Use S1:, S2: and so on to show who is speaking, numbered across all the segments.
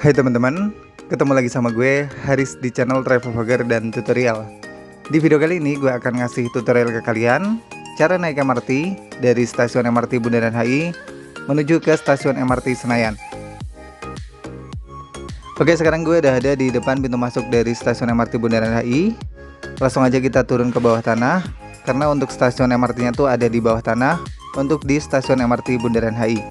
S1: Hai teman-teman, ketemu lagi sama gue Haris di channel Travel Vlogger dan Tutorial. Di video kali ini gue akan ngasih tutorial ke kalian cara naik MRT dari stasiun MRT Bundaran HI menuju ke stasiun MRT Senayan. Oke, sekarang gue udah ada di depan pintu masuk dari stasiun MRT Bundaran HI. Langsung aja kita turun ke bawah tanah, karena untuk stasiun MRT-nya tuh ada di bawah tanah untuk di stasiun MRT Bundaran HI.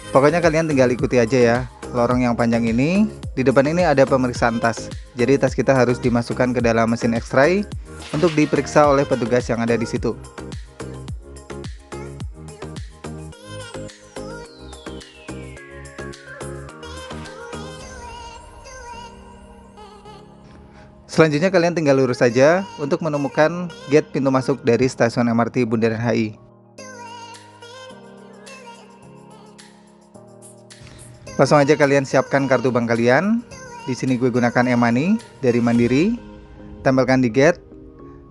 S1: Pokoknya kalian tinggal ikuti aja ya lorong yang panjang ini. Di depan ini ada pemeriksaan tas. Jadi tas kita harus dimasukkan ke dalam mesin X-ray untuk diperiksa oleh petugas yang ada di situ. Selanjutnya kalian tinggal lurus saja untuk menemukan gate pintu masuk dari stasiun MRT Bundaran HI. Langsung aja kalian siapkan kartu bank kalian. Di sini gue gunakan e-money dari Mandiri. Tempelkan di gate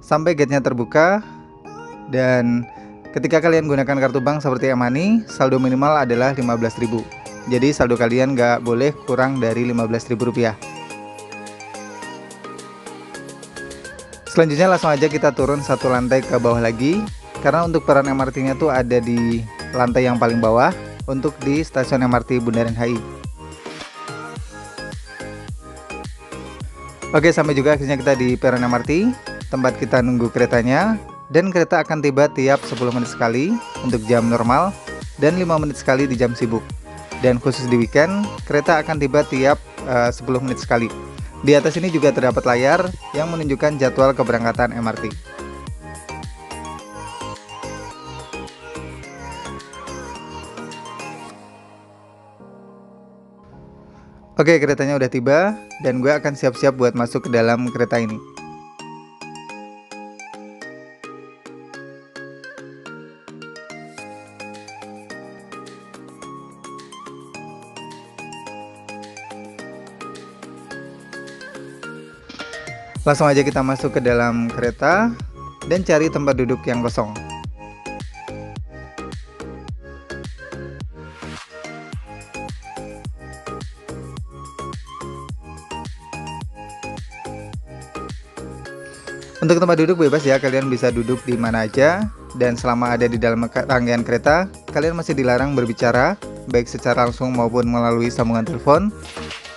S1: sampai gate-nya terbuka. Dan ketika kalian gunakan kartu bank seperti e-money, saldo minimal adalah 15.000. Jadi saldo kalian nggak boleh kurang dari 15.000 rupiah. Selanjutnya langsung aja kita turun satu lantai ke bawah lagi, karena untuk peran MRT-nya tuh ada di lantai yang paling bawah untuk di stasiun MRT Bundaran HI. Oke, sampai juga akhirnya kita di peron MRT, tempat kita nunggu keretanya, dan kereta akan tiba tiap 10 menit sekali untuk jam normal dan 5 menit sekali di jam sibuk. Dan khusus di weekend, kereta akan tiba tiap 10 menit sekali. Di atas ini juga terdapat layar yang menunjukkan jadwal keberangkatan MRT. Oke, keretanya udah tiba dan gue akan siap-siap buat masuk ke dalam kereta ini. Langsung aja kita masuk ke dalam kereta dan cari tempat duduk yang kosong. Untuk tempat duduk bebas ya, kalian bisa duduk di mana aja, dan selama ada di dalam rangkaian kereta, kalian masih dilarang berbicara, baik secara langsung maupun melalui sambungan telepon,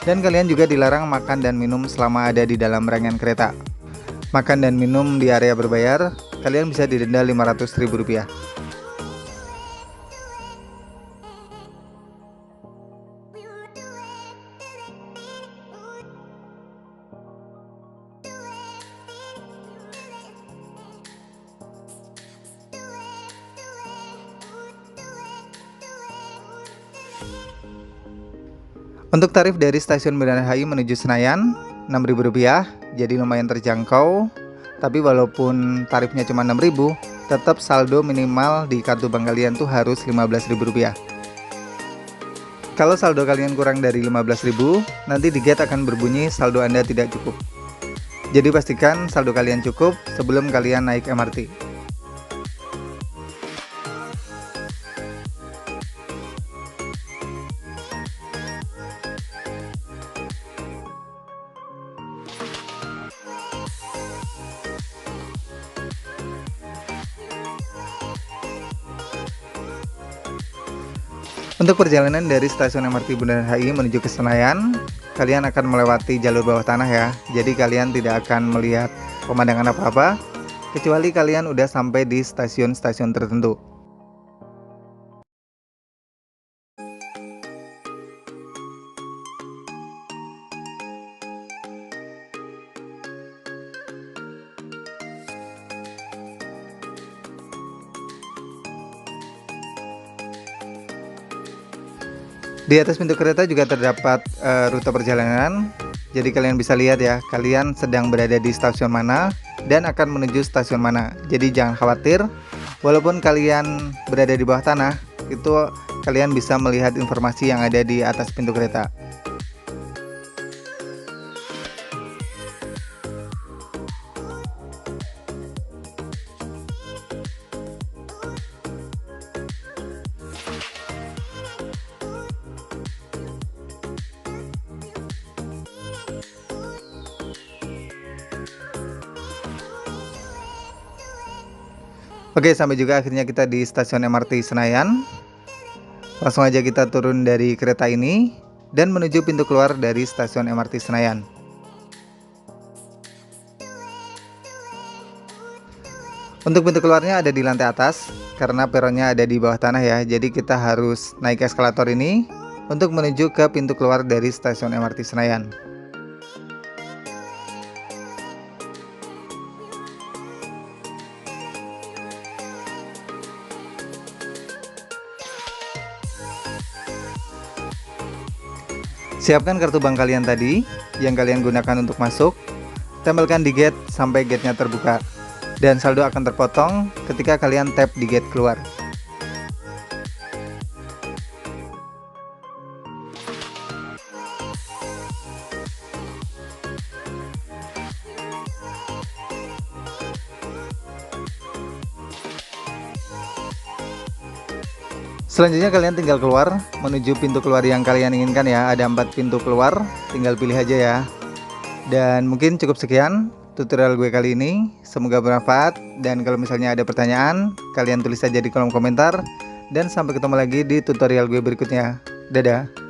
S1: dan kalian juga dilarang makan dan minum selama ada di dalam rangkaian kereta. Makan dan minum di area berbayar, kalian bisa didenda Rp500.000. Untuk tarif dari stasiun Bundaran HI menuju Senayan, Rp6.000, jadi lumayan terjangkau. Tapi walaupun tarifnya cuma Rp6.000, tetap saldo minimal di kartu bank kalian tuh harus Rp15.000. Kalau saldo kalian kurang dari Rp15.000, nanti di gate akan berbunyi saldo Anda tidak cukup. Jadi pastikan saldo kalian cukup sebelum kalian naik MRT. Untuk perjalanan dari stasiun MRT Bundaran HI menuju ke Senayan, kalian akan melewati jalur bawah tanah ya. Jadi kalian tidak akan melihat pemandangan apa-apa, kecuali kalian udah sampai di stasiun-stasiun tertentu. Di atas pintu kereta juga terdapat rute perjalanan. Jadi kalian bisa lihat ya, kalian sedang berada di stasiun mana dan akan menuju stasiun mana. Jadi jangan khawatir, walaupun kalian berada di bawah tanah, itu kalian bisa melihat informasi yang ada di atas pintu kereta. Oke, sampai juga akhirnya kita di stasiun MRT Senayan. Langsung aja kita turun dari kereta ini dan menuju pintu keluar dari stasiun MRT Senayan. Untuk pintu keluarnya ada di lantai atas, karena peronnya ada di bawah tanah ya. Jadi kita harus naik eskalator ini untuk menuju ke pintu keluar dari stasiun MRT Senayan. Siapkan kartu bank kalian tadi yang kalian gunakan untuk masuk, tempelkan di gate sampai gate-nya terbuka, dan saldo akan terpotong ketika kalian tap di gate keluar. Selanjutnya kalian tinggal keluar menuju pintu keluar yang kalian inginkan ya. Ada 4 pintu keluar, tinggal pilih aja ya. Dan mungkin cukup sekian tutorial gue kali ini. Semoga bermanfaat, dan kalau misalnya ada pertanyaan, kalian tulis saja di kolom komentar. Dan sampai ketemu lagi di tutorial gue berikutnya. Dadah.